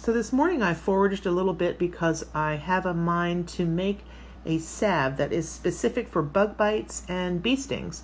So this morning I foraged a little bit because I have a mind to make a salve that is specific for bug bites and bee stings.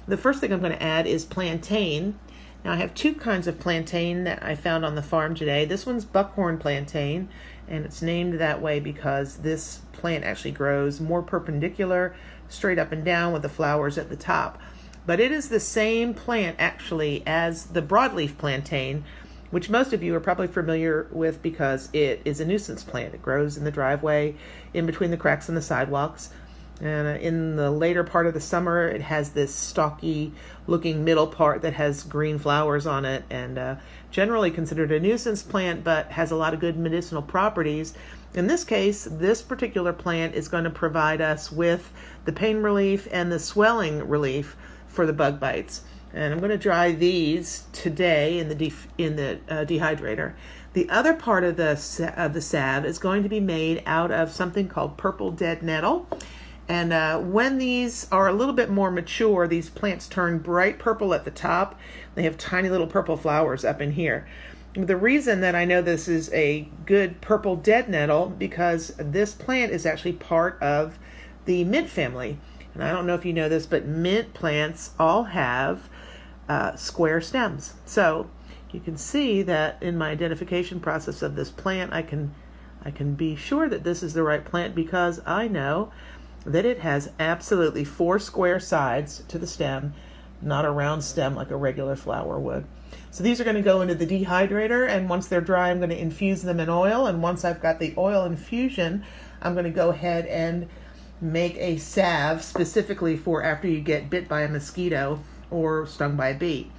The first thing I'm going to add is plantain. Now I have two kinds of plantain that I found on the farm today. This one's buckhorn plantain, and it's named that way because this plant actually grows more perpendicular, straight up and down with the flowers at the top. But it is the same plant actually as the broadleaf plantain, which most of you are probably familiar with because it is a nuisance plant. It grows in the driveway, in between the cracks in the sidewalks. And in the later part of the summer, it has this stalky looking middle part that has green flowers on it, and generally considered a nuisance plant, but has a lot of good medicinal properties. In this case, this particular plant is going to provide us with the pain relief and the swelling relief for the bug bites. And I'm going to dry these today in the dehydrator. The other part of the salve is going to be made out of something called purple dead nettle. And when these are a little bit more mature, these plants turn bright purple at the top. They have tiny little purple flowers up in here. The reason that I know this is a good purple dead nettle because this plant is actually part of the mint family. And I don't know if you know this, but mint plants all have square stems. So you can see that in my identification process of this plant, I can be sure that this is the right plant because I know that it has absolutely 4 square sides to the stem, not a round stem like a regular flower would. So these are going to go into the dehydrator, and once they're dry, I'm going to infuse them in oil. And once I've got the oil infusion, I'm going to go ahead and make a salve specifically for after you get bit by a mosquito or stung by a bee.